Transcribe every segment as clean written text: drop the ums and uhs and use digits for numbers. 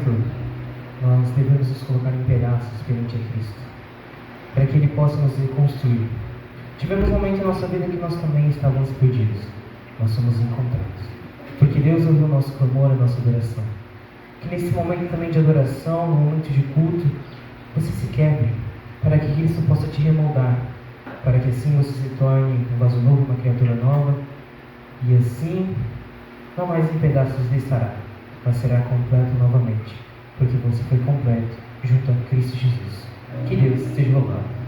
momento nós devemos nos colocar em pedaços perante a Cristo, para que Ele possa nos reconstruir. Tivemos um momento em nossa vida que nós também estávamos perdidos. Nós somos encontrados, porque Deus ouviu o nosso clamor, a nossa adoração. Que nesse momento também de adoração, no momento de culto, você se quebre, para que Cristo possa te remoldar, para que assim você se torne um vaso novo, uma criatura nova, e assim, não mais em pedaços estará, mas será completo novamente, porque você foi completo junto a Cristo Jesus. Que Deus seja louvado.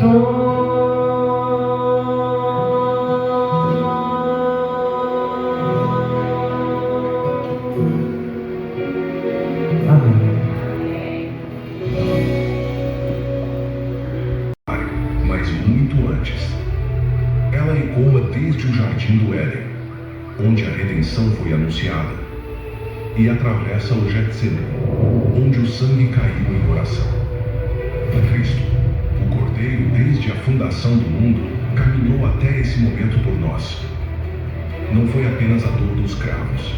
Mas muito antes, ela ecoa desde o jardim do Éden, onde a redenção foi anunciada, e atravessa o Getsemane, onde o sangue caiu em oração. Cristo, o Cordeiro desde a fundação do mundo, caminhou até esse momento por nós. Não foi apenas a dor dos cravos,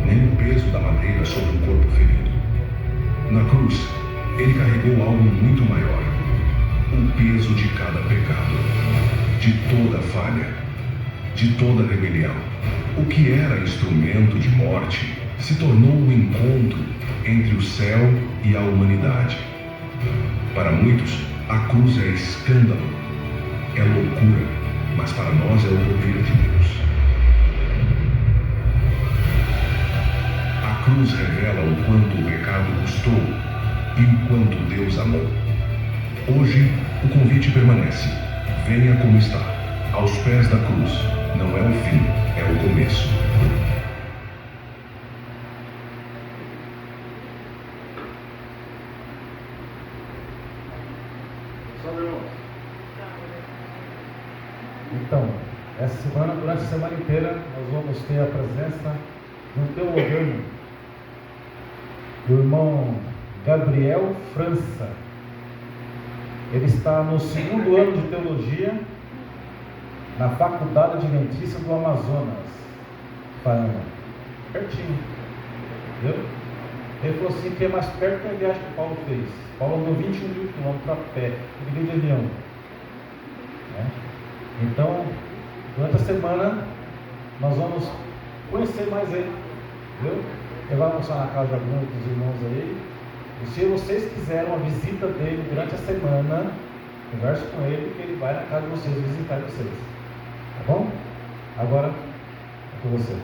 nem o peso da madeira sobre um corpo ferido. Na cruz, ele carregou algo muito maior: o peso de cada pecado, de toda falha, de toda rebelião. O que era instrumento de morte se tornou o encontro entre o céu e a humanidade. Para muitos, a cruz é escândalo, é loucura, mas para nós é o poder de Deus. A cruz revela o quanto o pecado custou e o quanto Deus amou. Hoje, o convite permanece. Venha como está, aos pés da cruz. Não é o fim, é o começo. Então, essa semana, durante a semana inteira, nós vamos ter a presença de um teólogo, do irmão Gabriel França. Ele está no 2º ano de teologia na Faculdade Adventista do Amazonas, Paraná, pertinho, entendeu? Ele falou assim que é mais perto que a viagem que Paulo fez. Paulo andou 21 mil quilômetros a pé, ele veio de avião, né? Então, durante a semana, nós vamos conhecer mais ele, entendeu? Ele vai almoçar na casa de alguns dos irmãos aí. E se vocês quiserem uma visita dele durante a semana, converse com ele, que ele vai na casa de vocês visitar vocês. Tá bom? Agora é com você.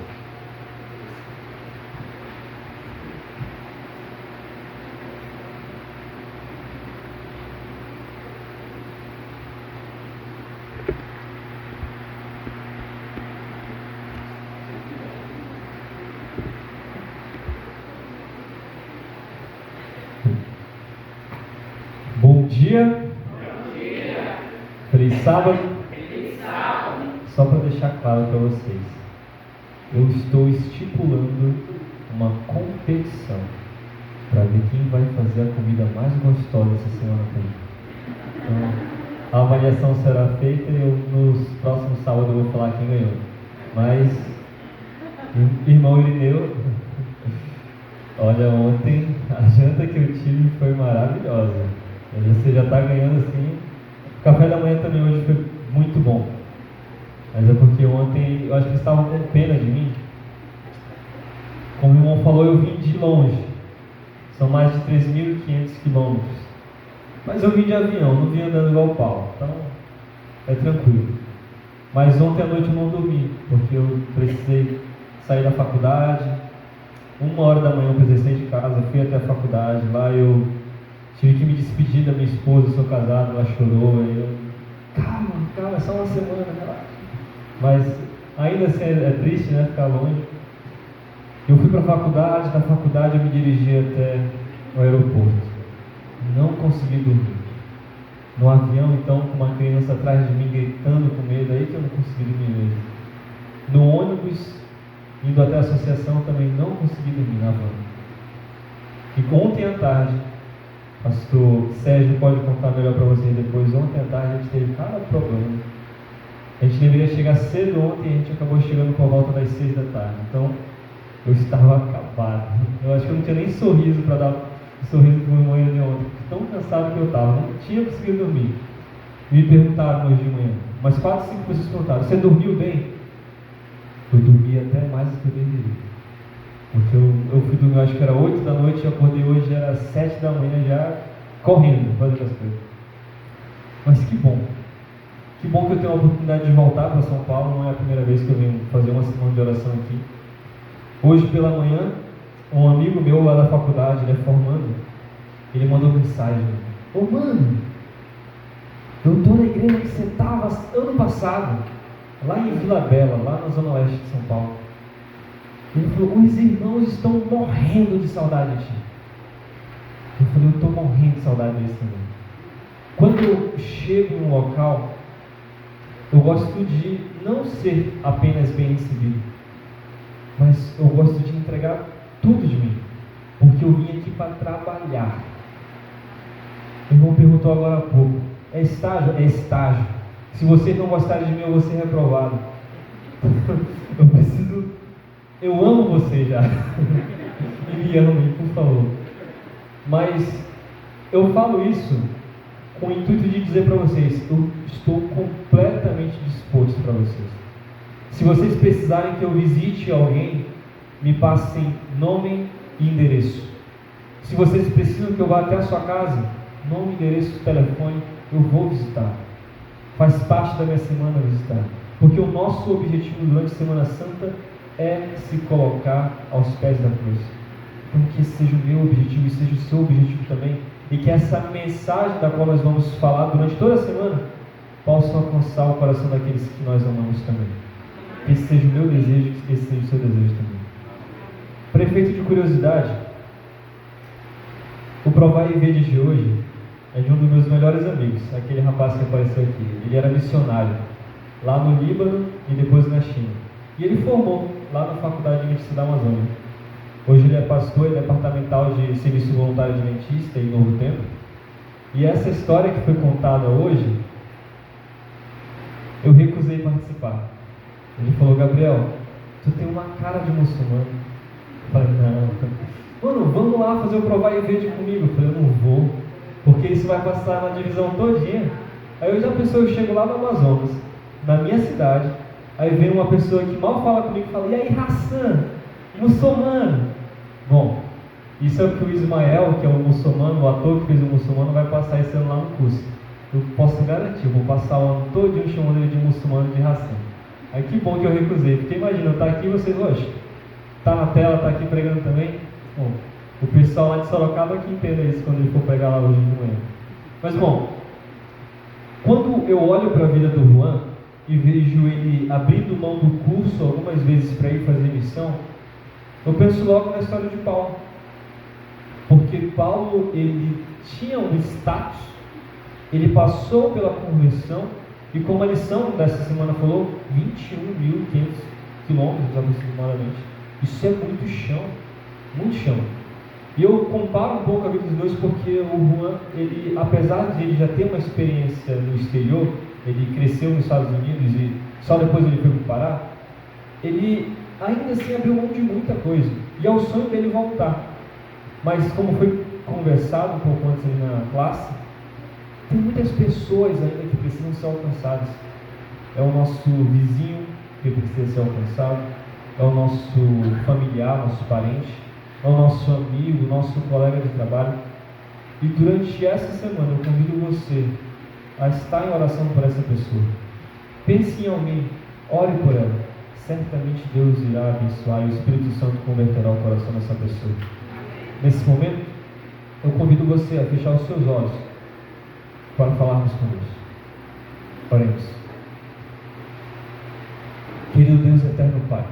Bom dia. Feliz sábado. Só para deixar claro para vocês, eu estou estipulando uma competição para ver quem vai fazer a comida mais gostosa essa semana toda. Então, a avaliação será feita e eu, nos próximos sábados eu vou falar quem ganhou. Mas, irmão Irineu, olha, ontem a janta que eu tive foi maravilhosa. Você já está ganhando assim. O café da manhã também hoje foi muito bom. Mas é porque ontem eu acho que eles estavam com pena de mim. Como o irmão falou, eu vim de longe. São mais de 3.500 quilômetros. Mas eu vim de avião, não vim andando igual o Paulo. Então é tranquilo. Mas ontem à noite eu não dormi, porque eu precisei sair da faculdade. 1h da manhã eu precisei sair de casa, fui até a faculdade. Lá eu tive que me despedir da minha esposa, eu sou casado, ela chorou. Aí eu, calma, é só uma semana, relaxa. Mas ainda assim é triste, né, ficar longe. Eu fui para a faculdade, da faculdade eu me dirigi até o aeroporto. Não consegui dormir. No avião, então, com uma criança atrás de mim gritando com medo, aí que eu não consegui dormir mesmo. No ônibus, indo até a associação, também não consegui dormir na van. E ontem à tarde, pastor Sérgio pode contar melhor para vocês depois, ontem à tarde a gente teve cada problema. A gente deveria chegar cedo ontem e a gente acabou chegando por volta das 6 da tarde. Então, eu estava acabado. Eu acho que eu não tinha nem sorriso para dar sorriso para o irmão de ontem, tão cansado que eu estava, não tinha conseguido dormir. Me perguntaram hoje de manhã, mas 4, 5 pessoas perguntaram: você dormiu bem? Eu dormi até mais do que eu deveria. Porque eu fui dormir, acho que era 8 da noite, e acordei hoje, era 7 da manhã já correndo, fazendo as coisas. Mas que bom. Que bom que eu tenho a oportunidade de voltar para São Paulo, não é a primeira vez que eu venho fazer uma semana de oração aqui. Hoje pela manhã, um amigo meu lá da faculdade, ele é formando, ele mandou mensagem: ô mano, eu estou na igreja que você estava ano passado, lá em Vila Bela, lá na zona oeste de São Paulo. Ele falou, os irmãos estão morrendo de saudade de ti. Eu falei, eu estou morrendo de saudade desse também. Quando eu chego em um local, eu gosto de não ser apenas bem recebido, mas eu gosto de entregar tudo de mim, porque eu vim aqui para trabalhar. O irmão perguntou agora há pouco, é estágio? É estágio. Se vocês não gostarem de mim, eu vou ser reprovado. Eu amo vocês já. E me amem, por favor. Mas eu falo isso com o intuito de dizer para vocês, eu estou completamente disposto para vocês. Se vocês precisarem que eu visite alguém, me passem nome e endereço. Se vocês precisam que eu vá até a sua casa, nome, endereço, telefone, eu vou visitar. Faz parte da minha semana visitar. Porque o nosso objetivo durante a Semana Santa é se colocar aos pés da cruz. Então que esse seja o meu objetivo e seja o seu objetivo também. E que essa mensagem da qual nós vamos falar durante toda a semana possa alcançar o coração daqueles que nós amamos também. Que esse seja o meu desejo, que esse seja o seu desejo também. Prefeito de curiosidade, o Provar e Ver de hoje é de um dos meus melhores amigos, aquele rapaz que apareceu aqui. Ele era missionário lá no Líbano e depois na China. E ele formou lá na Faculdade de Medicina da Amazônia. Hoje ele é pastor e departamental de Serviço Voluntário Adventista em Novo Tempo. E essa história que foi contada hoje, eu recusei participar. Ele falou, Gabriel, tu tem uma cara de muçulmano. Eu falei, não. Mano, vamos lá fazer o Provar e Ver comigo. Eu falei, eu não vou, porque isso vai passar na divisão todinha. Aí eu já pensou, eu chego lá no Amazonas, na minha cidade, aí vem uma pessoa que mal fala comigo e fala, e aí Hassan, muçulmano? Bom, isso é o que o Ismael, que é o muçulmano, o ator que fez o muçulmano, vai passar esse ano lá no curso. Eu posso garantir, eu vou passar o ano todinho chamando ele de muçulmano de Hassan. Aí que bom que eu recusei, porque imagina, eu estar aqui e vocês, hoje, tá na tela, tá aqui pregando também. Bom, o pessoal lá de Sorocaba que entenda isso quando ele for pregar lá hoje de manhã. Mas bom, quando eu olho para a vida do Juan e vejo ele abrindo mão do curso algumas vezes para ir fazer missão, eu penso logo na história de Paulo. Porque Paulo, ele tinha um status, ele passou pela conversão, e como a lição dessa semana falou, 21.500 quilômetros aproximadamente. Isso é muito chão, muito chão. E eu comparo um pouco a vida dos dois porque o Juan, ele, apesar de ele já ter uma experiência no exterior, ele cresceu nos Estados Unidos e só depois ele foi para o Pará, ele ainda assim abriu mão de muita coisa. E é o sonho dele voltar. Mas como foi conversado um pouco antes ali na classe, tem muitas pessoas ainda que precisam ser alcançadas. É o nosso vizinho que precisa ser alcançado, é o nosso familiar, nosso parente, é o nosso amigo, nosso colega de trabalho. E durante essa semana eu convido você a estar em oração por essa pessoa. Pense em alguém, ore por ela. Certamente Deus irá abençoar e o Espírito Santo converterá o coração dessa pessoa. Nesse momento, eu convido você a fechar os seus olhos para falarmos com Deus. Oremos. Querido Deus eterno Pai,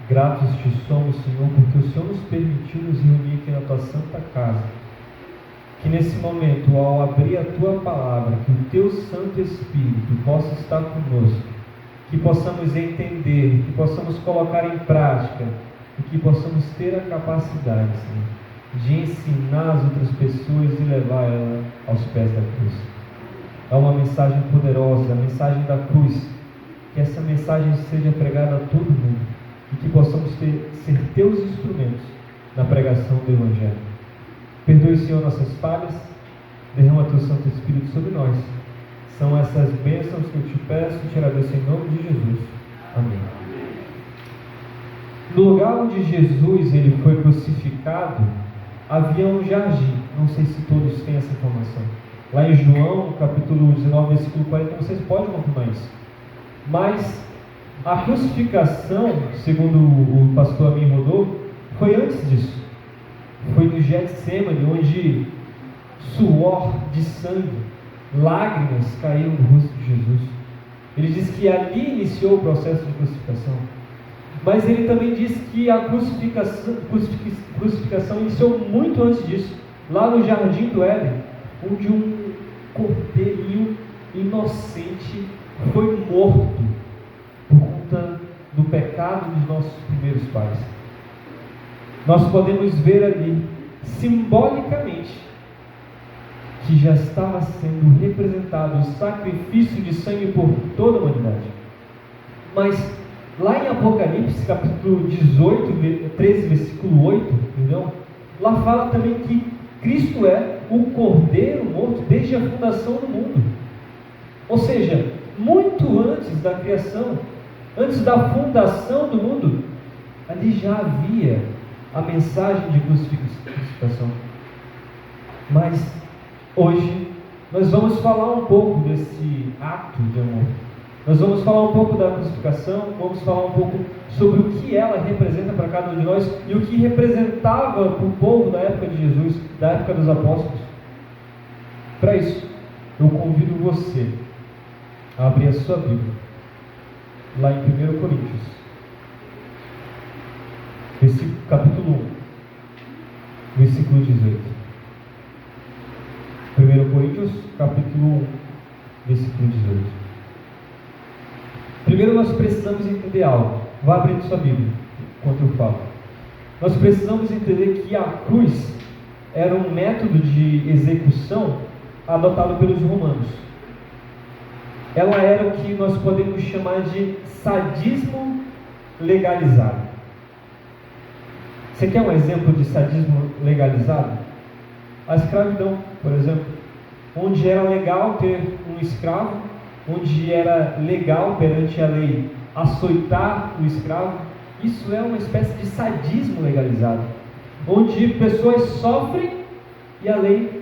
gratos te somos, Senhor, porque o Senhor nos permitiu nos reunir aqui na tua santa casa. Que nesse momento, ao abrir a tua palavra, que o teu Santo Espírito possa estar conosco, que possamos entender, que possamos colocar em prática e que possamos ter a capacidade, Senhor, de ensinar as outras pessoas e levar ela aos pés da cruz. É uma mensagem poderosa, a mensagem da cruz. Que essa mensagem seja pregada a todo mundo e que possamos ser teus instrumentos na pregação do Evangelho. Perdoe, Senhor, nossas falhas, derrama teu Santo Espírito sobre nós. São essas bênçãos que eu te peço e te agradeço em nome de Jesus. Amém. No lugar onde Jesus ele foi crucificado, havia um jardim. Não sei se todos têm essa informação. Lá em João, capítulo 19, versículo 40, vocês podem confirmar isso. Mas a crucificação, segundo o pastor Amin Rodolfo, foi antes disso. Foi no Getsemane, onde suor de sangue lágrimas caíram no rosto de Jesus. Ele diz que ali iniciou o processo de crucificação. Mas ele também diz que a crucificação iniciou muito antes disso, lá no jardim do Éden, onde um cordeirinho inocente foi morto por conta do pecado dos nossos primeiros pais. Nós podemos ver ali, simbolicamente, que já estava sendo representado o sacrifício de sangue por toda a humanidade. Mas lá em Apocalipse, capítulo 18, 13, versículo 8, lá fala também que Cristo é o Cordeiro morto desde a fundação do mundo. Ou seja, muito antes da criação, antes da fundação do mundo, ali já havia a mensagem de crucificação. Mas hoje nós vamos falar um pouco desse ato de amor. Nós vamos falar um pouco da crucificação, vamos falar um pouco sobre o que ela representa para cada um de nós e o que representava para o povo da época de Jesus, da época dos apóstolos. Para isso, eu convido você a abrir a sua Bíblia, lá em 1 Coríntios, capítulo 1, versículo 18. 1 Coríntios, capítulo 1, versículo 18. Primeiro nós precisamos entender algo. Vá abrindo sua Bíblia, enquanto eu falo. Nós precisamos entender que a cruz era um método de execução adotado pelos romanos. Ela era o que nós podemos chamar de sadismo legalizado. Você quer um exemplo de sadismo legalizado? A escravidão, por exemplo, onde era legal ter um escravo, onde era legal perante a lei açoitar o escravo. Isso é uma espécie de sadismo legalizado, onde pessoas sofrem e a lei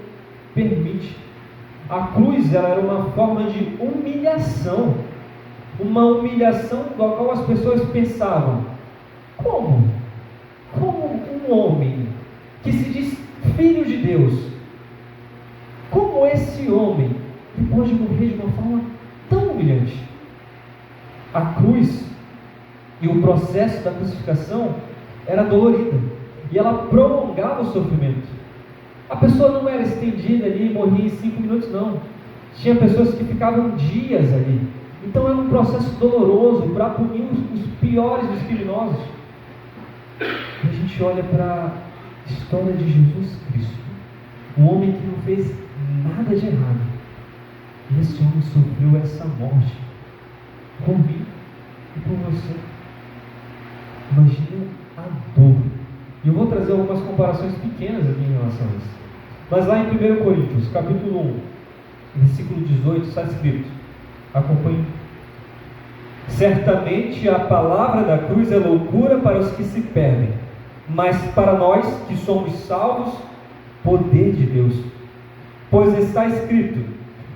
permite. A cruz, ela era uma forma de humilhação, uma humilhação da qual as pessoas pensavam: como um homem que se diz filho de Deus, como esse homem que pode morrer de uma forma tão humilhante? A cruz e o processo da crucificação era dolorida e ela prolongava o sofrimento. A pessoa não era estendida ali e morria em 5 minutos, não. Tinha pessoas que ficavam dias ali. Então era um processo doloroso para punir os piores dos criminosos. E a gente olha para a história de Jesus Cristo, um homem que não fez nada de errado. E esse homem sofreu essa morte por mim e por você. Imagina a dor. E eu vou trazer algumas comparações pequenas aqui em relação a isso. Mas lá em 1 Coríntios, capítulo 1, versículo 18, está escrito, acompanhe: certamente a palavra da cruz é loucura para os que se perdem, mas para nós que somos salvos, poder de Deus. Pois está escrito: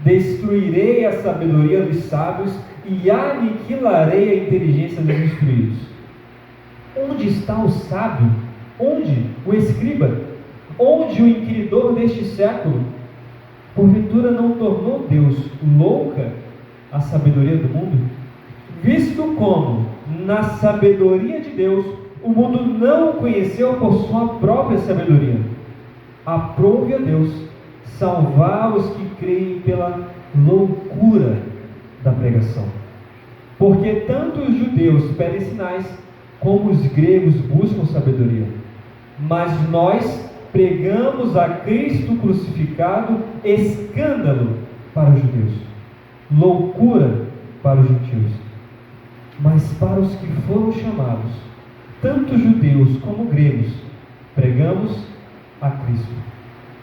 destruirei a sabedoria dos sábios e aniquilarei a inteligência dos instruídos. Onde está o sábio? Onde o escriba? Onde o inquiridor deste século? Porventura não tornou Deus louca a sabedoria do mundo? Visto como, na sabedoria de Deus, o mundo não o conheceu por sua própria sabedoria. Aprove a Deus salvar os que creem pela loucura da pregação. Porque tanto os judeus pedem sinais, como os gregos buscam sabedoria. Mas nós pregamos a Cristo crucificado, escândalo para os judeus, loucura para os gentios. Mas para os que foram chamados, tanto judeus como gregos, pregamos a Cristo,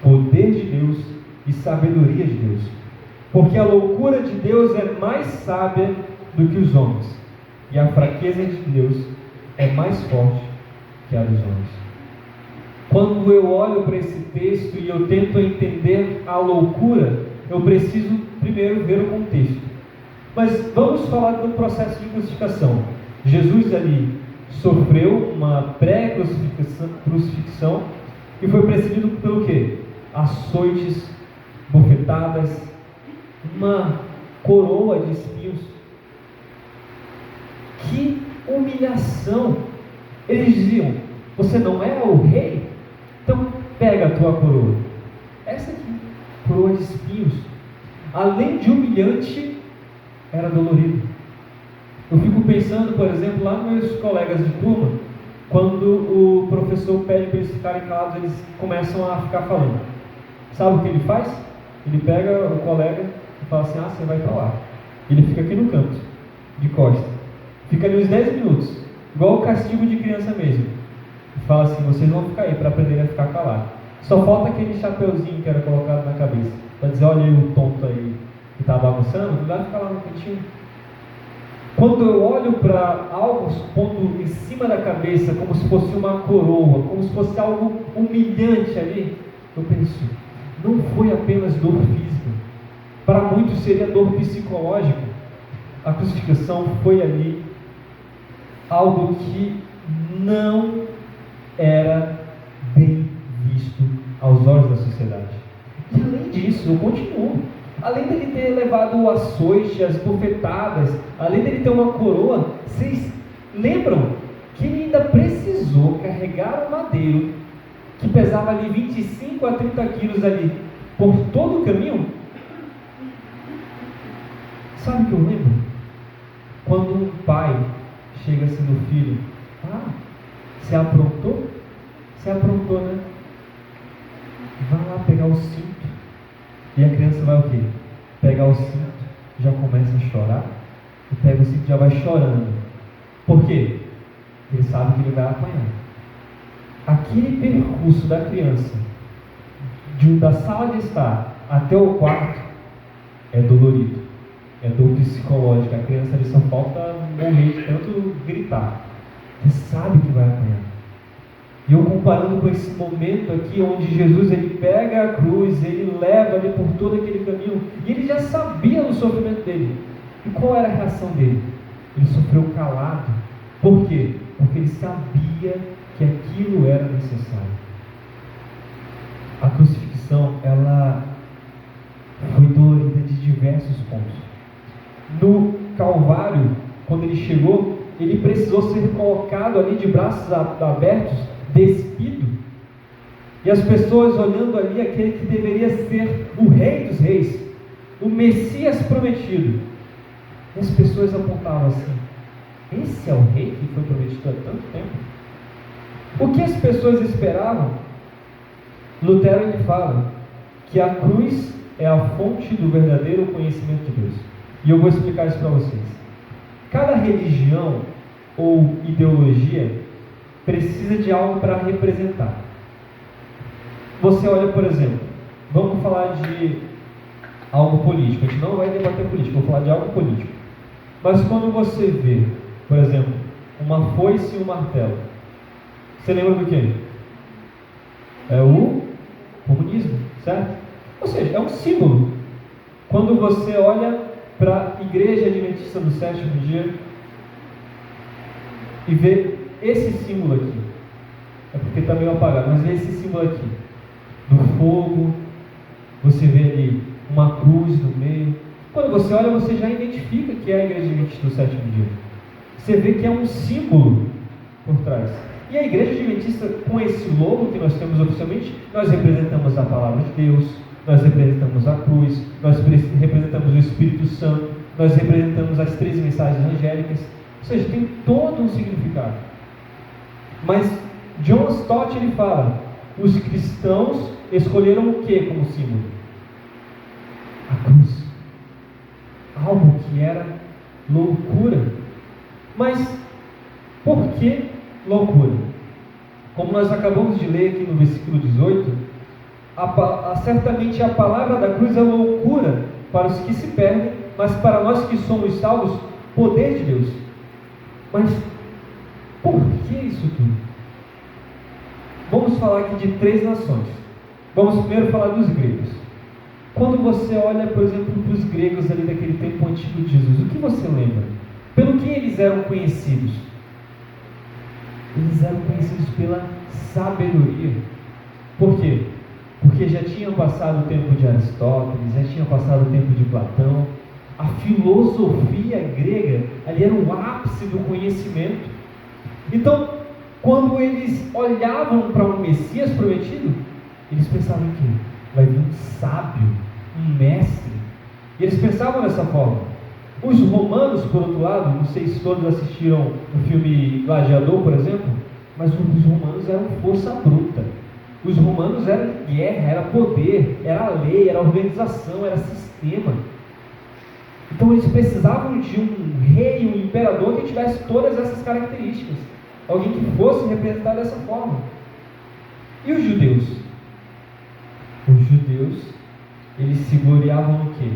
poder de Deus e sabedoria de Deus. Porque a loucura de Deus é mais sábia do que os homens, e a fraqueza de Deus é mais forte que a dos homens. Quando eu olho para esse texto e eu tento entender a loucura, eu preciso primeiro ver o contexto. Mas vamos falar do processo de crucificação. Jesus ali sofreu uma pré-crucifixão e foi precedido pelo quê? Açoites, bofetadas, uma coroa de espinhos. Que humilhação! Eles diziam: você não é o rei? Então pega a tua coroa. Essa aqui, coroa de espinhos. Além de humilhante, era dolorido. Eu fico pensando, por exemplo, lá nos meus colegas de turma, quando o professor pede para eles ficarem calados, eles começam a ficar falando. Sabe o que ele faz? Ele pega o colega e fala assim: você vai para lá. Ele fica aqui no canto, de costa. Fica ali uns 10 minutos, igual o castigo de criança mesmo. E fala assim: vocês vão ficar aí para aprender a ficar calado. Só falta aquele chapeuzinho que era colocado na cabeça, para dizer: olha aí o tonto aí que está bagunçando, vai ficar lá no cantinho. Quando eu olho para algo pondo em cima da cabeça, como se fosse uma coroa, como se fosse algo humilhante ali, eu penso: não foi apenas dor física, para muitos seria dor psicológica. A crucificação foi ali algo que não era bem visto aos olhos da sociedade. E além disso, eu continuo. Além dele ter levado o açoite, as bofetadas, além dele ter uma coroa, vocês lembram que ele ainda precisou carregar um madeiro que pesava ali 25 a 30 quilos ali, por todo o caminho? Sabe o que eu lembro? Quando um pai chega assim no filho: você aprontou? Você aprontou, né? Vai lá pegar o cinto. E a criança vai o quê? Pegar o cinto, já começa a chorar, e pega o cinto e já vai chorando. Por quê? Ele sabe que ele vai apanhar. Aquele percurso da criança, da sala de estar até o quarto, é dolorido, é dor psicológica. A criança ali só falta morrer de tanto gritar. Ele sabe que vai apanhar. E eu comparando com esse momento aqui, onde Jesus ele pega a cruz, ele leva ali por todo aquele caminho, e ele já sabia do sofrimento dele. E qual era a reação dele? Ele sofreu calado. Por quê? Porque ele sabia que aquilo era necessário. A crucifixão, ela foi dolorida de diversos pontos. No Calvário, quando ele chegou, ele precisou ser colocado ali de braços abertos, despido, e as pessoas olhando ali aquele que deveria ser o Rei dos Reis, o Messias prometido, e as pessoas apontavam assim: esse é o Rei que foi prometido há tanto tempo? O que as pessoas esperavam? Lutero ele fala que a cruz é a fonte do verdadeiro conhecimento de Deus, e eu vou explicar isso para vocês. Cada religião ou ideologia precisa de algo para representar. Você olha, por exemplo, vamos falar de algo político. A gente não vai debater política, vou falar de algo político. Mas quando você vê, por exemplo, uma foice e um martelo, você lembra do quê? É o comunismo, certo? Ou seja, é um símbolo. Quando você olha para a Igreja Adventista do Sétimo Dia e vê esse símbolo aqui, é porque está meio apagado, mas vê esse símbolo aqui, do fogo, você vê ali uma cruz no meio. Quando você olha, você já identifica que é a Igreja Adventista do Sétimo Dia. Você vê que é um símbolo por trás. E a Igreja Adventista, com esse logo que nós temos oficialmente, nós representamos a Palavra de Deus, nós representamos a cruz, nós representamos o Espírito Santo, nós representamos as 13 mensagens angélicas. Ou seja, tem todo um significado. Mas John Stott ele fala: os cristãos escolheram o que como símbolo? A cruz. Algo que era loucura. Mas por que loucura? Como nós acabamos de ler aqui no versículo 18, certamente a palavra da cruz é loucura para os que se perdem, mas para nós que somos salvos, poder de Deus. Mas por que isso tudo? Vamos falar aqui de 3 nações. Vamos primeiro falar dos gregos. Quando você olha, por exemplo, para os gregos ali daquele tempo antigo de Jesus, o que você lembra? Pelo que eles eram conhecidos? Eles eram conhecidos pela sabedoria. Por quê? Porque porque já tinha passado o tempo de Aristóteles, já tinha passado o tempo de Platão. A filosofia grega ali era o ápice do conhecimento. Então, quando eles olhavam para um Messias prometido, eles pensavam que vai vir um sábio, um mestre. E eles pensavam dessa forma. Os romanos, por outro lado, não sei se todos assistiram o filme Gladiador, por exemplo, mas os romanos eram força bruta. Os romanos eram guerra, era poder, era lei, era organização, era sistema. Então eles precisavam de um rei, um imperador que tivesse todas essas características. Alguém que fosse representado dessa forma. E os judeus? Os judeus, eles se gloriavam no quê?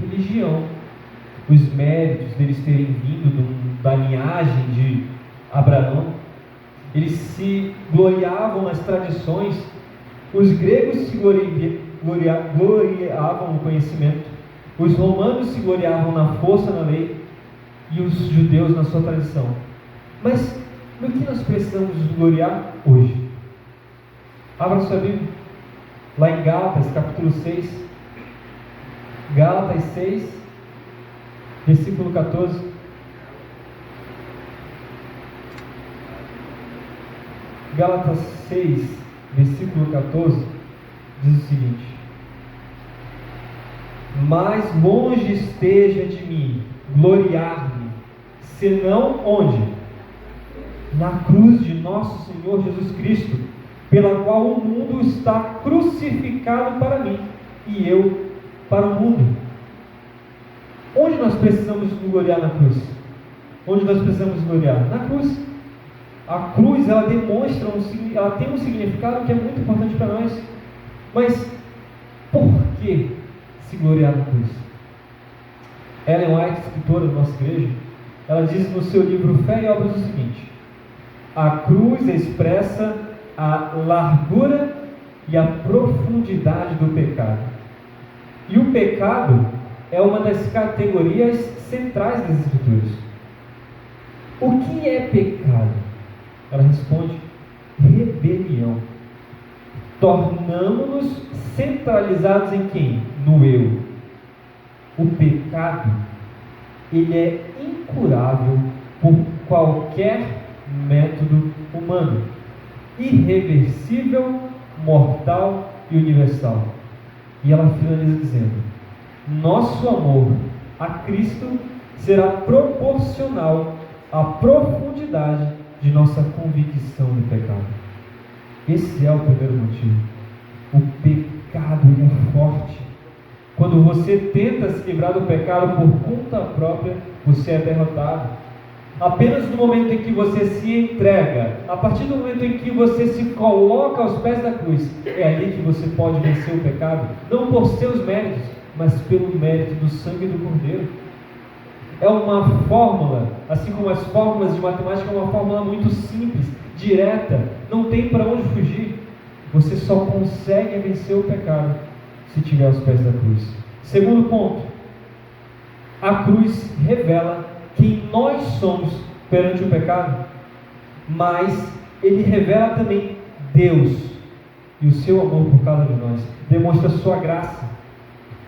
Religião. Os méritos deles terem vindo da linhagem de Abraão. Eles se gloriavam nas tradições. Os gregos se gloriavam no conhecimento. Os romanos se gloriavam na força, na lei. E os judeus na sua tradição. Mas no que nós precisamos nos gloriar hoje? Abra sua Bíblia. Lá em Gálatas, capítulo 6. Gálatas 6, versículo 14. Gálatas 6, versículo 14, diz o seguinte: mas longe esteja de mim gloriar-me, senão onde? Na cruz de nosso Senhor Jesus Cristo, pela qual o mundo está crucificado para mim, e eu para o mundo. Onde nós precisamos nos gloriar na cruz? Onde nós precisamos nos gloriar? Na cruz. A cruz, ela demonstra, ela tem um significado que é muito importante para nós. Mas, por que se gloriar na cruz? Ellen White, escritora da nossa igreja, ela diz no seu livro Fé e Obras o seguinte: a cruz expressa a largura e a profundidade do pecado. E o pecado é uma das categorias centrais das Escrituras. O que é pecado? Ela responde: rebelião. Tornamos-nos centralizados em quem? No eu. O pecado, ele é incurável por qualquer método humano. Irreversível, mortal e universal. E ela finaliza dizendo: nosso amor a Cristo será proporcional à profundidade de nossa convicção do pecado. Esse é o primeiro motivo. O pecado é forte. Quando você tenta se livrar do pecado por conta própria, você é derrotado. Apenas no momento em que você se entrega, a partir do momento em que você se coloca aos pés da cruz, é ali que você pode vencer o pecado, não por seus méritos, mas pelo mérito do sangue do Cordeiro. É uma fórmula, assim como as fórmulas de matemática, é uma fórmula muito simples, direta, não tem para onde fugir. Você só consegue vencer o pecado se estiver aos pés da cruz. Segundo ponto, a cruz revela quem nós somos perante o pecado, mas ele revela também Deus e o seu amor por cada um de nós, demonstra a sua graça.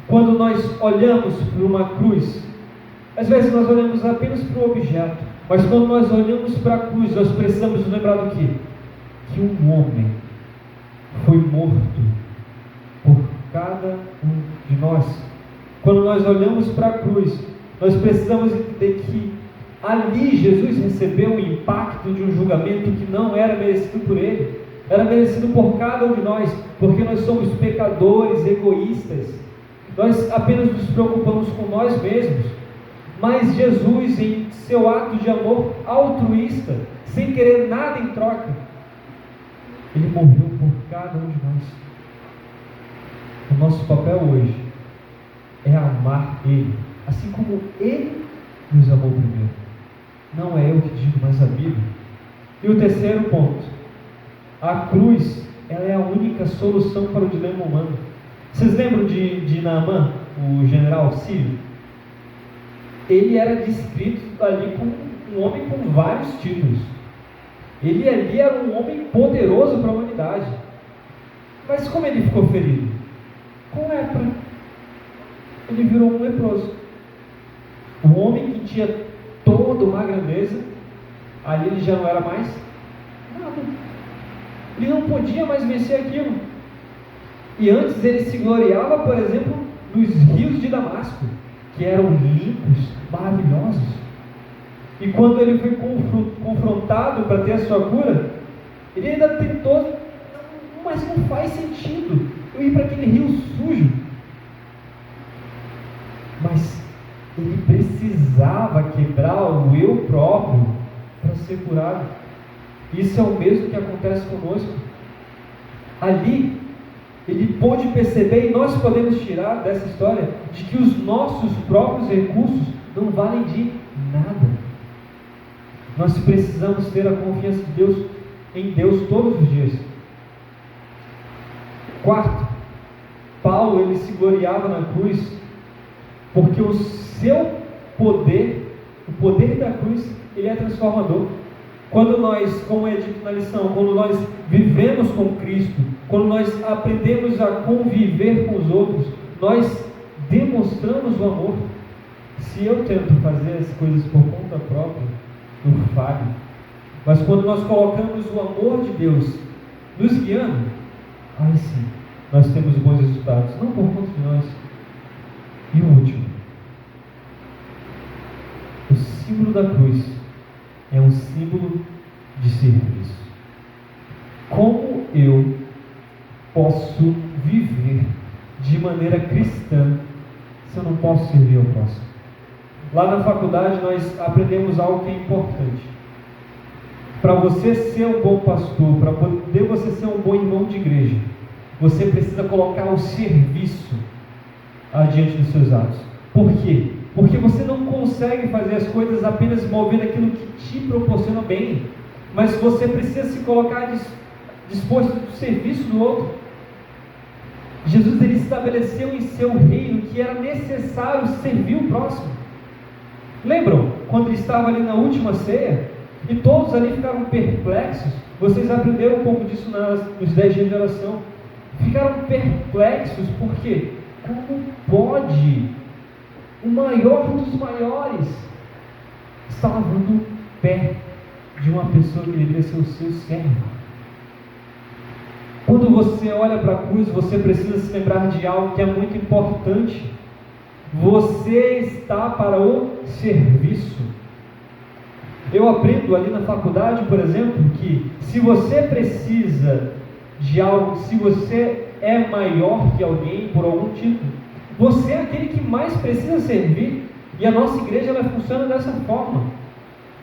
Quando nós olhamos para uma cruz, às vezes nós olhamos apenas para o objeto, mas quando nós olhamos para a cruz, nós precisamos nos lembrar do quê? Que um homem foi morto por cada um de nós. Quando nós olhamos para a cruz, nós precisamos entender que ali Jesus recebeu o impacto de um julgamento que não era merecido por ele, era merecido por cada um de nós, porque nós somos pecadores, egoístas, nós apenas nos preocupamos com nós mesmos. Mas Jesus, em seu ato de amor altruísta, sem querer nada em troca, ele morreu por cada um de nós. O nosso papel hoje é amar Ele, assim como Ele nos amou primeiro. Não é eu que digo, mas a Bíblia. E o terceiro ponto: a cruz, ela é a única solução para o dilema humano. Vocês lembram de Naamã, o general sírio? Ele era descrito ali como um homem com vários títulos. Ele ali era um homem poderoso para a humanidade. Mas como ele ficou ferido? Com lepra. Ele virou um leproso. O homem que tinha toda uma grandeza, ali ele já não era mais nada. Ele não podia mais vencer aquilo. E antes ele se gloriava, por exemplo, nos rios de Damasco, que eram limpos, maravilhosos. E quando ele foi confrontado para ter a sua cura, ele ainda tentou, mas não faz sentido eu ir para aquele rio sujo. Mas ele precisava quebrar o eu próprio para ser curado. Isso é o mesmo que acontece conosco. Ali, ele pôde perceber, e nós podemos tirar dessa história, de que os nossos próprios recursos não valem de nada. Nós precisamos ter a confiança de Deus, em Deus todos os dias. Quarto, Paulo, ele se gloriava na cruz, porque o seu poder, o poder da cruz, ele é transformador. Quando nós, como é dito na lição, quando nós vivemos com Cristo, quando nós aprendemos a conviver com os outros, nós demonstramos o amor. Se eu tento fazer as coisas por conta própria, eu falho. Mas quando nós colocamos o amor de Deus nos guiando, aí sim, nós temos bons resultados, não por conta de nós. E o último, o símbolo da cruz é um símbolo de serviço. Como eu posso viver de maneira cristã se eu não posso servir ao próximo? Lá na faculdade nós aprendemos algo que é importante. Para você ser um bom pastor, para poder você ser um bom irmão de igreja, você precisa colocar o serviço adiante dos seus atos. Por quê? Porque você não consegue fazer as coisas apenas movendo aquilo que te proporciona bem, mas você precisa se colocar disposto ao serviço do outro. Jesus, ele estabeleceu em seu reino que era necessário servir o próximo. Lembram quando ele estava ali na última ceia e todos ali ficaram perplexos? Vocês aprenderam um pouco disso nos 10 dias de oração. Ficaram perplexos porque como pode o maior dos maiores está lavando o pé de uma pessoa que deveria ser o seu servo? Quando você olha para a cruz, você precisa se lembrar de algo que é muito importante. Você está para o serviço. Eu aprendo ali na faculdade, por exemplo, que se você precisa de algo, se você é maior que alguém por algum título, você é aquele que mais precisa servir. E a nossa igreja, ela funciona dessa forma.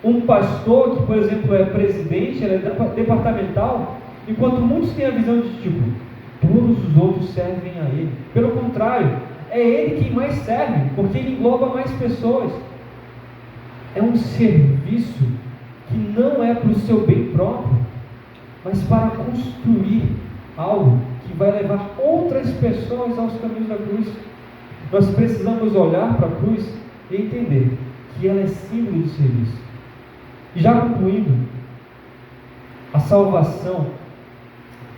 Um pastor que, por exemplo, é presidente, ele é departamental, enquanto muitos têm a visão de tipo, todos os outros servem a ele. Pelo contrário, é ele quem mais serve, porque ele engloba mais pessoas. É um serviço que não é para o seu bem próprio, mas para construir algo que vai levar outras pessoas aos caminhos da cruz. Nós precisamos olhar para a cruz e entender que ela é símbolo de serviço. E já concluindo, a salvação,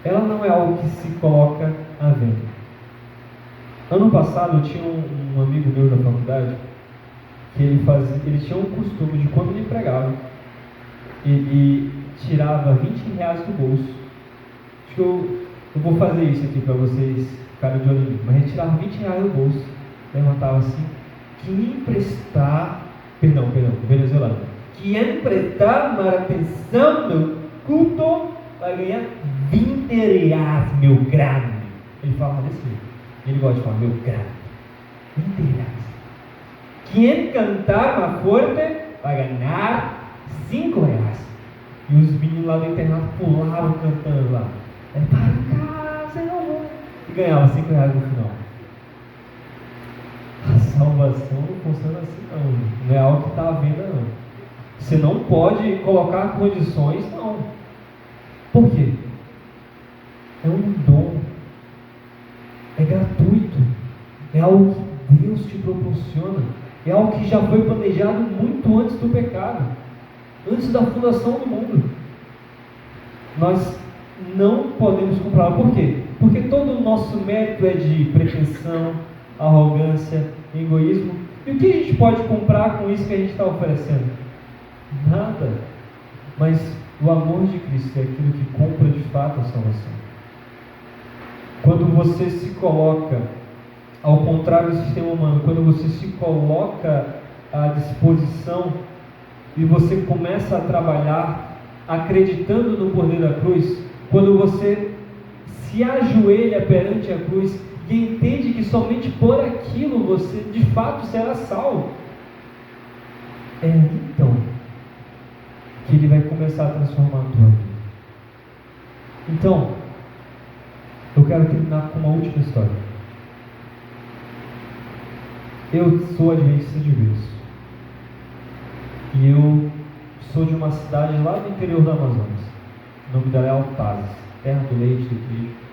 ela não é algo que se coloca à venda. Ano passado eu tinha um amigo meu da faculdade que ele tinha um costume de quando ele pregava, ele tirava R$20 do bolso. Acho que eu vou fazer isso aqui para vocês ficarem de olho em mim. Mas ele tirava R$20 do bolso, levantava assim, que emprestar venezuelano, que emprestar para atenção no culto vai ganhar R$20, meu grande. Ele falava desse jeito. Ele gosta de falar, meu grande. R$20. Quem cantar mais forte vai ganhar R$5. E os meninos lá do internato pulavam cantando lá. É para casa, eu vou. E ganhava R$5 no final. A salvação não funciona assim não. Não é algo que está à venda não. Você não pode colocar condições, não. Por quê? É um dom. É gratuito. É algo que Deus te proporciona. É algo que já foi planejado muito antes do pecado. Antes da fundação do mundo. Nós não podemos comprar. Por quê? Porque todo o nosso mérito é de pretensão, arrogância, egoísmo. E o que a gente pode comprar com isso que a gente está oferecendo? Nada. Mas o amor de Cristo é aquilo que compra de fato a salvação. Quando você se coloca, ao contrário do sistema humano, quando você se coloca à disposição e você começa a trabalhar acreditando no poder da cruz, quando você se ajoelha perante a cruz e entende que somente por aquilo você de fato será salvo, é então que Ele vai começar a transformar a tua vida. Então, eu quero terminar com uma última história. Eu sou adventista de berço. E eu sou de uma cidade lá do interior do Amazonas. O nome dela é Altazes, terra do leite, do queijo.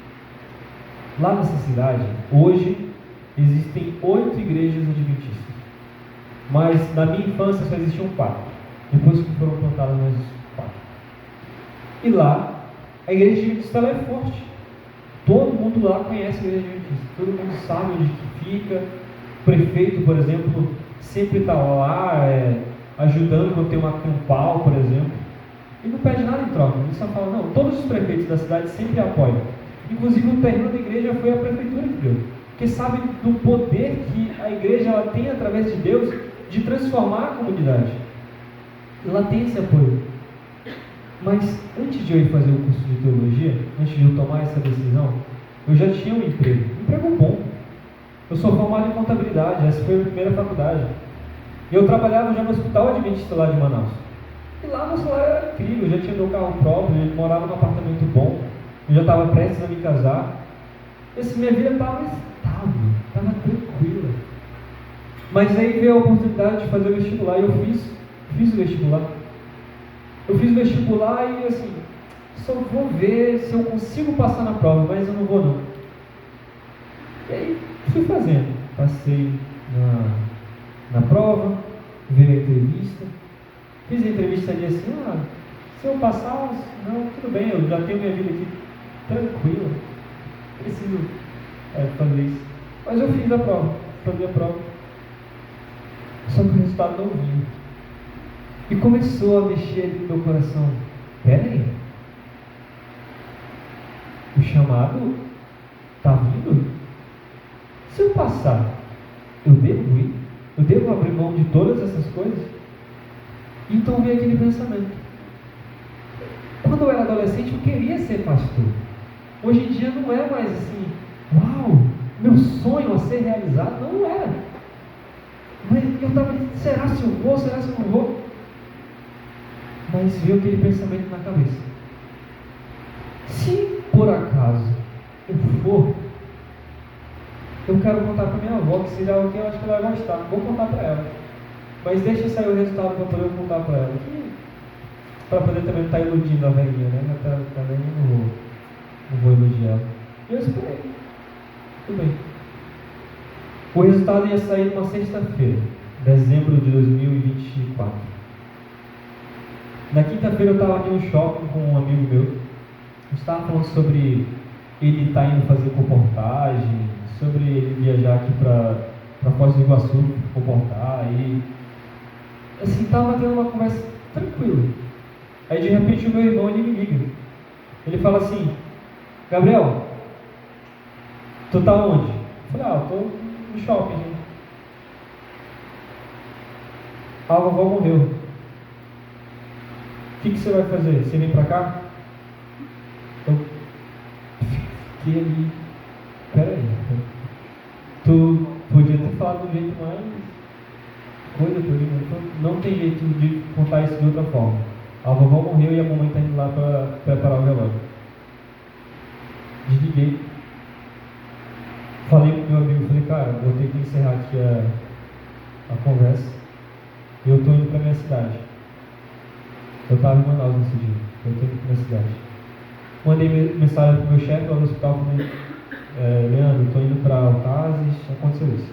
Lá nessa cidade, hoje, existem 8 igrejas adventistas. Mas na minha infância só existiam 4. Depois que foram plantadas mais 4. E lá, a igreja adventista é forte. Todo mundo lá conhece a igreja adventista. Todo mundo sabe onde que fica. O prefeito, por exemplo, sempre está lá ajudando quando tem uma campal, por exemplo. E não pede nada em troca. Ele só fala, não, todos os prefeitos da cidade sempre apoiam. Inclusive o terreno da igreja foi a prefeitura que deu. Porque sabe do poder que a igreja ela tem através de Deus de transformar a comunidade. Ela tem esse apoio. Mas antes de eu ir fazer o curso de teologia, antes de eu tomar essa decisão, eu já tinha um emprego bom. Eu sou formado em contabilidade, essa foi a primeira faculdade. Eu trabalhava já no hospital adventista lá de Manaus. E lá meu salário era incrível, eu já tinha meu carro próprio, eu morava num apartamento bom, eu já estava prestes a me casar. E assim, minha vida estava estável, estava tranquila. Mas aí veio a oportunidade de fazer o vestibular e eu fiz o vestibular. Eu fiz o vestibular e assim, só vou ver se eu consigo passar na prova, mas eu não vou não. E aí fui fazendo, passei na prova, veio a entrevista, fiz a entrevista ali assim, se eu passar, não, tudo bem, eu já tenho minha vida aqui tranquila, preciso fazer isso. Mas eu fiz a prova, só que o resultado não vinha. E começou a mexer ali no meu coração. Pera aí, o chamado está vindo? Se eu passar, eu devo ir? Eu devo abrir mão de todas essas coisas? Então veio aquele pensamento. Quando eu era adolescente, eu queria ser pastor. Hoje em dia não é mais assim, uau, meu sonho a ser realizado. Não era. Mas eu estava dizendo, será se eu vou, será se eu não vou? Mas veio aquele pensamento na cabeça. Se por acaso eu for, eu quero contar para minha avó, que seria algo que eu acho que ela vai gostar. Vou contar para ela. Mas deixa sair o resultado para poder contar para ela. Para poder também estar iludindo a velhinha, né? Mas também não vou elogiar ela. E eu esperei. Tudo bem. O resultado ia sair numa sexta-feira, dezembro de 2024. Na quinta-feira eu estava em um shopping com um amigo meu. A gente estava falando sobre ele estar indo fazer comportagem, sobre ele viajar aqui para Foz do Iguaçu, comportar, e assim, estava tendo uma conversa tranquila. Aí de repente o meu irmão ele me liga. Ele fala assim, Gabriel, tu tá onde? Eu falei, eu tô no shopping. Né? A vovó morreu. O que você vai fazer? Você vem pra cá? Eu fiquei ali. Peraí. Tu podia ter falado do jeito mais coisa por mim, não tem jeito de contar isso de outra forma. A vovó morreu e a mamãe está indo lá para preparar o velório. Desliguei. Falei pro meu amigo, falei, cara, vou ter que encerrar aqui a conversa. E eu estou indo para minha cidade. Eu estava em Manaus nesse dia. Eu estou indo para minha cidade. Mandei mensagem pro meu chefe lá no hospital, falei, Leandro, estou indo para Altazes, aconteceu isso.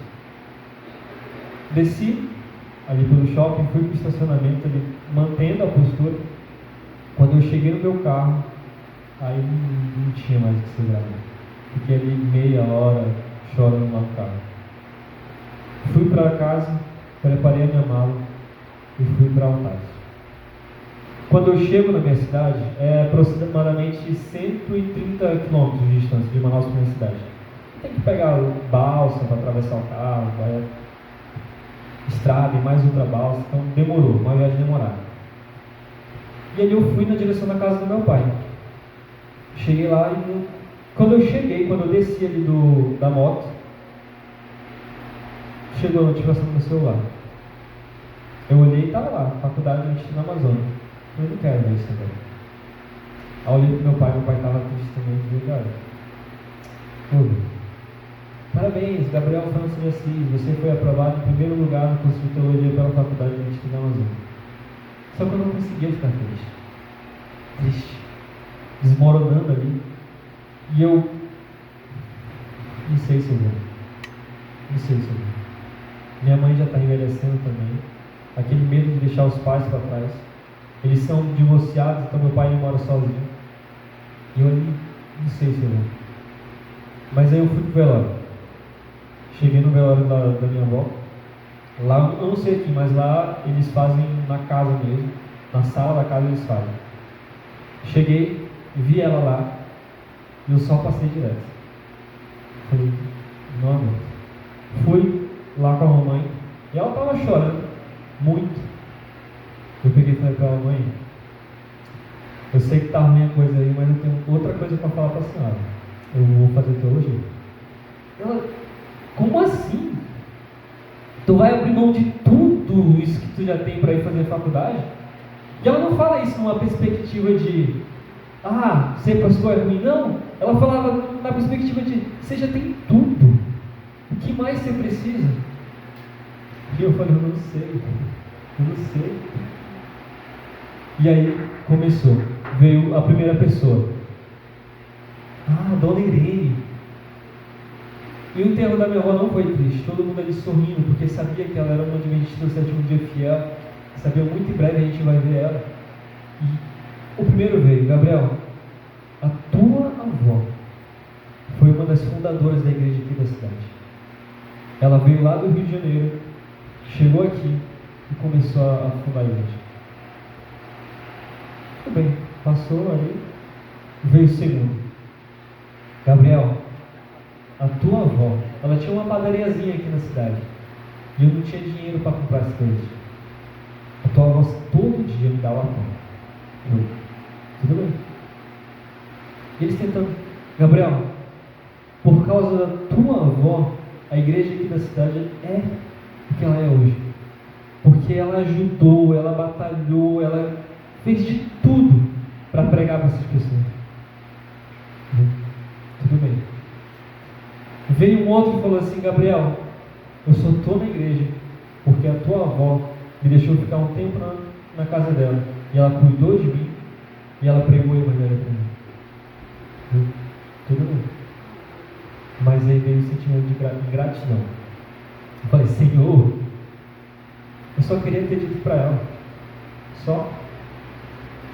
Desci ali pelo shopping, fui para o estacionamento ali, mantendo a postura. Quando eu cheguei no meu carro, aí não tinha mais o que ser gravado. Fiquei ali meia hora chorando lá no carro. Fui para casa, preparei a minha mala e fui para Altais. Quando eu chego na minha cidade, é aproximadamente 130 quilômetros de distância de Manaus para minha cidade. Tem que pegar o balsa para atravessar o carro, estrada e mais outra balsa, então demorou, uma viagem demorada. E ali eu fui na direção da casa do meu pai. Cheguei lá e quando eu desci ali da moto, chegou a notificação no meu celular. Eu olhei e estava lá, Faculdade de Medicina na Amazônia. Eu não quero ver isso agora. Aí eu olhei pro meu pai estava triste também, de verdade. Parabéns, Gabriel França de Assis, você foi aprovado em primeiro lugar no curso de Teologia pela Faculdade de Medicina na Amazônia. Só que eu não conseguia ficar triste, desmoronando ali. E eu não sei se eu vou. Minha mãe já está envelhecendo também. Aquele medo de deixar os pais para trás. Eles são divorciados, então meu pai ele mora sozinho. E eu ali, não sei se eu vou. Mas aí eu fui pro velório. Cheguei no velório da minha avó. Lá, eu não sei aqui, mas lá eles fazem na casa mesmo. Na sala da casa eles fazem. Cheguei, vi ela lá. E eu só passei direto. Falei, não aguento. Fui lá com a mamãe. E ela estava chorando. Muito. Eu peguei e falei para ela, mãe, eu sei que está ruim a coisa aí, mas eu tenho outra coisa para falar para a senhora. Eu vou fazer teologia. Ela, como assim? Tu vai abrir mão de tudo isso que tu já tem para ir fazer faculdade? E ela não fala isso numa perspectiva de ser pastor é ruim, não. Ela falava na perspectiva de você já tem tudo. O que mais você precisa? E eu falei, eu não sei. E aí começou, veio a primeira pessoa. Dona Irene. E o enterro da minha avó não foi triste, todo mundo ali sorrindo, porque sabia que ela era uma adventista do sétimo dia fiel, sabia muito em breve a gente vai ver ela. E o primeiro veio, Gabriel, a tua avó foi uma das fundadoras da igreja aqui da cidade. Ela veio lá do Rio de Janeiro, chegou aqui e começou a fundar a igreja. Tudo bem, passou ali, veio o segundo. Gabriel, a tua avó, ela tinha uma padariazinha aqui na cidade e eu não tinha dinheiro para comprar as coisas. A tua avó todo dia me dava pão. Tudo bem. Eles tentando, Gabriel, por causa da tua avó, a igreja aqui da cidade é o que ela é hoje. Porque ela ajudou, ela batalhou, ela fez de tudo para pregar para essas pessoas. Tudo bem. Veio um outro e falou assim, Gabriel, eu só estou na igreja porque a tua avó me deixou ficar um tempo na casa dela e ela cuidou de mim e ela pregou o evangelho para mim. Tudo bem. Mas aí veio o sentimento de gratidão. Eu falei, Senhor, eu só queria ter dito para ela, só,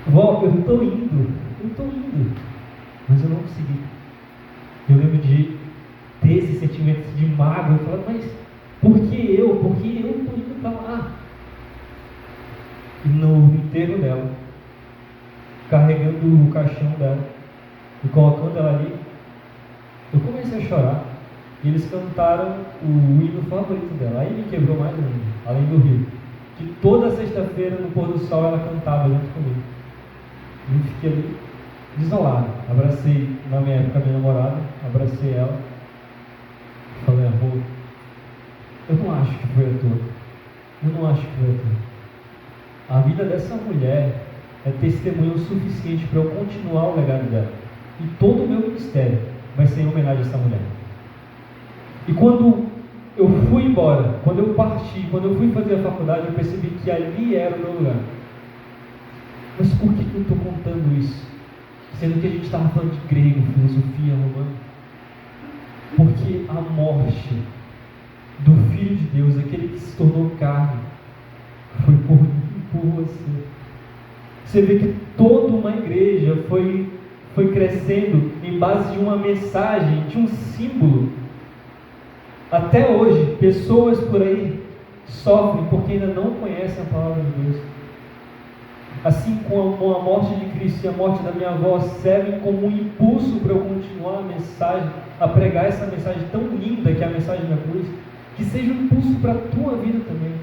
vó, eu estou indo, mas eu não consegui. Eu lembro de ter esse sentimento de mágoa. Eu falava, mas por que eu? Por que eu estou indo para lá? E no enterro dela, carregando o caixão dela e colocando ela ali, eu comecei a chorar. E eles cantaram o hino favorito dela. Aí me quebrou mais ainda, além do rio. Que toda sexta-feira no pôr do sol ela cantava junto comigo. E eu fiquei ali desolado. Abracei, na minha época, a minha namorada, abracei ela. Falei, amor, eu não acho que foi à toa. A vida dessa mulher é testemunho suficiente para eu continuar o legado dela. E todo o meu ministério vai ser em homenagem a essa mulher. E quando eu fui embora, quando eu parti, quando eu fui fazer a faculdade, eu percebi que ali era o meu lugar. Mas por que eu estou contando isso? Sendo que a gente estava falando de grego, filosofia romana. Porque a morte do Filho de Deus, aquele que se tornou carne, foi por mim e por você. Você vê que toda uma igreja foi foi crescendo em base de uma mensagem, de um símbolo. Até hoje, pessoas por aí sofrem porque ainda não conhecem a palavra de Deus. Assim como a morte de Cristo e a morte da minha avó servem como um impulso para eu continuar a mensagem, a pregar essa mensagem tão linda que é a mensagem da cruz, que seja um impulso para a tua vida também.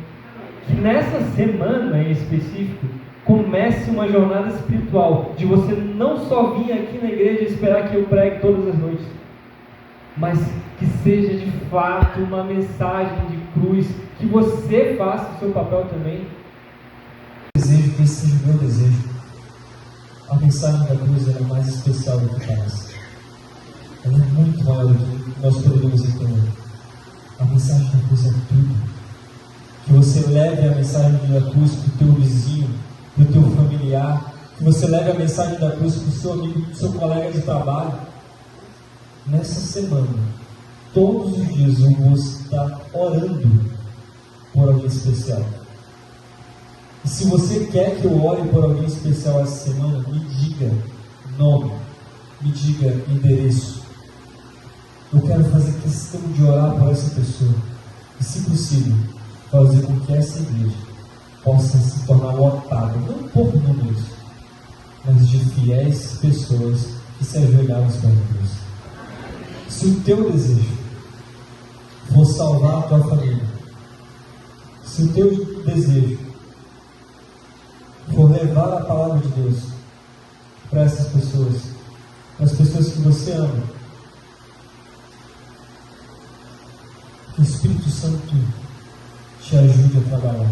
Que nessa semana em específico, comece uma jornada espiritual, de você não só vir aqui na igreja e esperar que eu pregue todas as noites, mas que seja de fato uma mensagem de cruz, que você faça o seu papel também. Desejo que esse seja o meu desejo. A mensagem da cruz é mais especial do que parece. Ela é muito maior do que nós poderíamos entender. A mensagem da cruz é tudo. Que você leve a mensagem da cruz para o teu vizinho, para o teu familiar, que você leve a mensagem da cruz para o seu amigo, para o seu colega de trabalho. Nessa semana, todos os dias eu vou estar orando por alguém especial. E se você quer que eu ore por alguém especial essa semana, me diga nome, me diga endereço. Eu quero fazer questão de orar por essa pessoa e, se possível, fazer com que essa igreja possa se tornar lotada, não por números, mas de fiéis pessoas que se ajoelharam aos pés de Deus. Se o teu desejo for salvar a tua família, se o teu desejo for levar a palavra de Deus para essas pessoas, para as pessoas que você ama, que o Espírito Santo te ajude a trabalhar.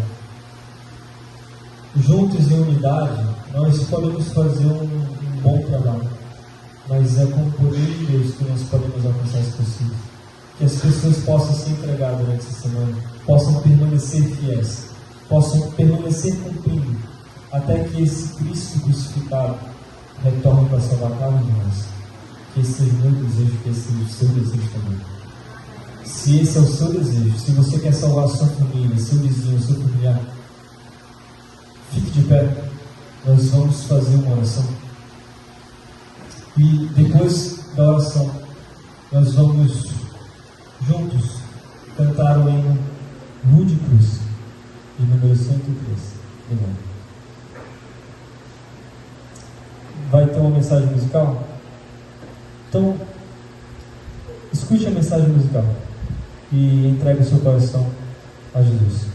Juntos em unidade, nós podemos fazer um bom trabalho, mas é com o poder de Deus que nós podemos alcançar as pessoas. Que as pessoas possam se entregar durante essa semana, possam permanecer fiéis, possam permanecer cumprindo, até que esse Cristo crucificado retorne para salvar cada um de nós. Que esse seja o meu desejo, que esse seja o seu desejo também. Se esse é o seu desejo, se você quer salvar a sua família, seu vizinho, seu familiar, fique de pé. Nós vamos fazer uma oração. E depois da oração, nós vamos juntos cantar o hino Rude Cruz, em número 103. Obrigado. Vai ter uma mensagem musical? Então, escute a mensagem musical e entregue o seu coração a Jesus.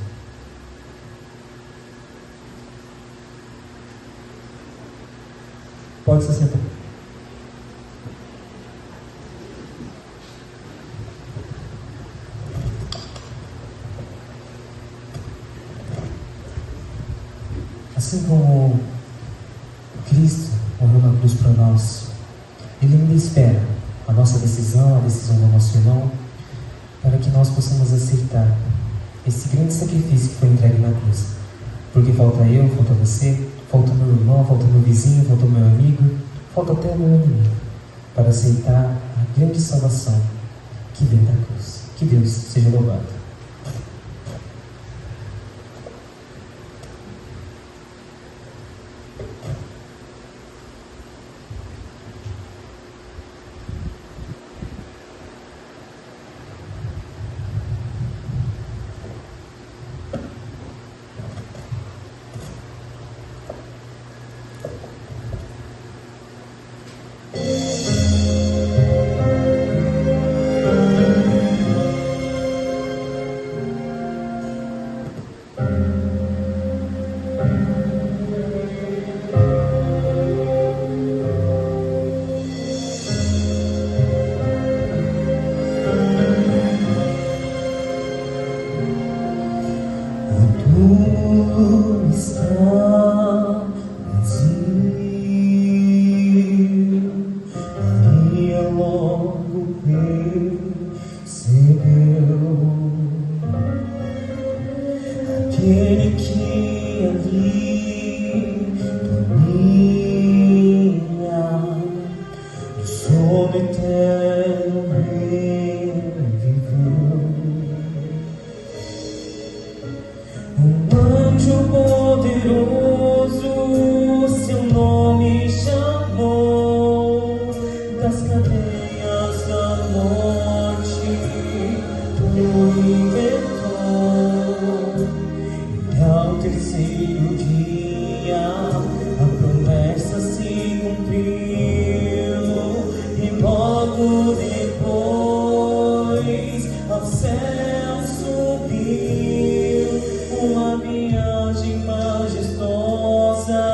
Pode se sentar. Assim como Cristo morreu na cruz para nós, Ele ainda espera a nossa decisão, a decisão do nosso irmão, para que nós possamos aceitar esse grande sacrifício que foi entregue na cruz. Porque falta eu, falta você, falta meu irmão, falta meu vizinho, falta meu amigo, falta até o meu inimigo, para aceitar a grande salvação que vem da cruz. Que Deus seja louvado. Poderoso, seu nome chamou. terceiro dia, a promessa se cumpriu, e logo depois ao céu subiu, uma viagem majestosa.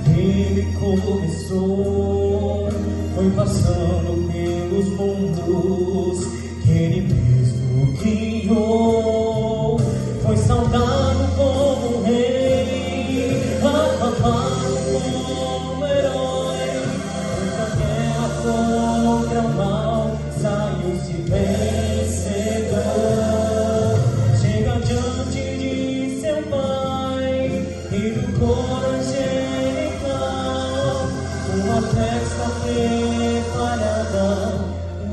Ele começou, foi passando pelos mundos que ele mesmo criou, foi saudado como rei, aclamado como herói, contra a guerra, contra o mal, saiu-se vencedor. Chega diante de seu pai e do coro angelical, uma festa preparada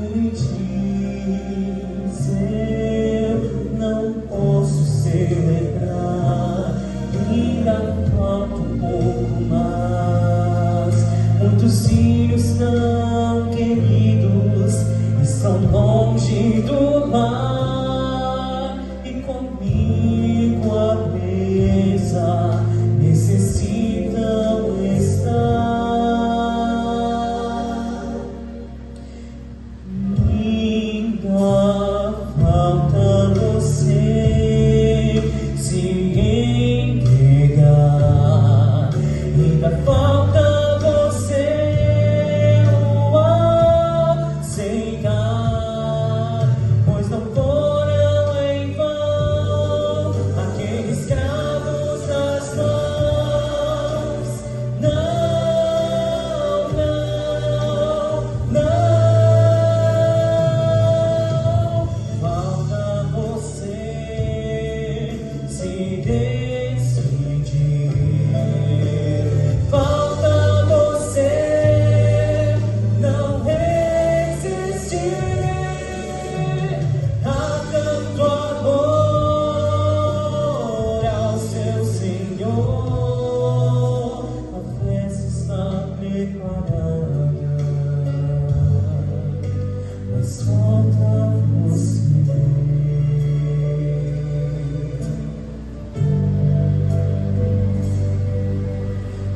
em dizer: não posso celebrar, ainda falta um pouco mais. Muitos filhos tão queridos estão longe do lar, e comigo à mesa necessitam estar. Ainda falta você se entregar, ainda falta você o aceitar, pois não foram em vão aqueles cravos nas mãos. Não, não, não. Falta você se decidir, falta você não resistir a tanto amor ao seu Senhor. A festa está preparada, mas falta você.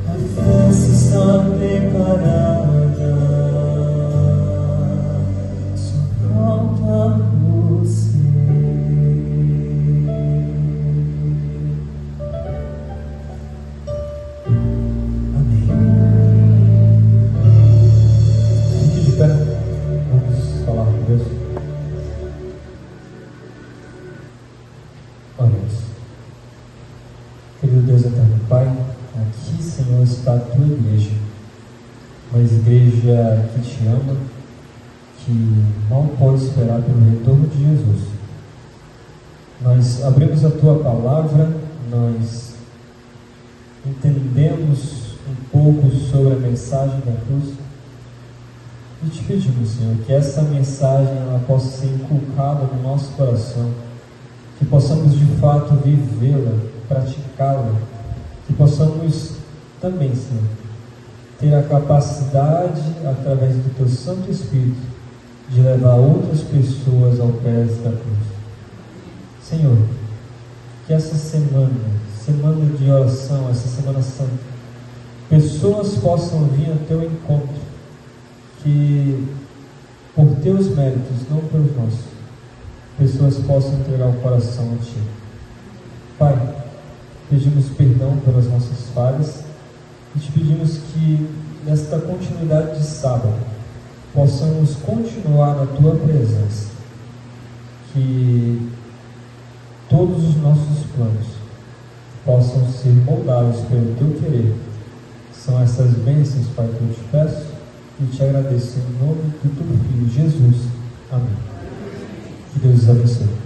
A festa está preparada, só falta você. Amém. Fique de pé, vamos falar com Deus. Oremos. Querido Deus eterno Pai, aqui, Senhor, está a tua igreja, uma igreja que te ama, que mal pode esperar pelo retorno de Jesus. Nós abrimos a tua palavra, nós entendemos um pouco sobre a mensagem da cruz e te pedimos, Senhor, que essa mensagem ela possa ser inculcada no nosso coração, que possamos de fato vivê-la, praticá-la, que possamos também, Senhor, ter a capacidade, através do Teu Santo Espírito, de levar outras pessoas ao pé da cruz. Senhor, que essa semana de oração, essa Semana Santa, pessoas possam vir ao Teu encontro, que por Teus méritos, não pelos nossos, pessoas possam entregar o coração a Ti. Pai, pedimos perdão pelas nossas falhas e te pedimos que nesta continuidade de sábado possamos continuar na Tua presença, que todos os nossos planos possam ser moldados pelo Teu querer. São essas bênçãos, Pai, que eu te peço e te agradeço em nome do Teu Filho Jesus. Amém. Que Deus os abençoe.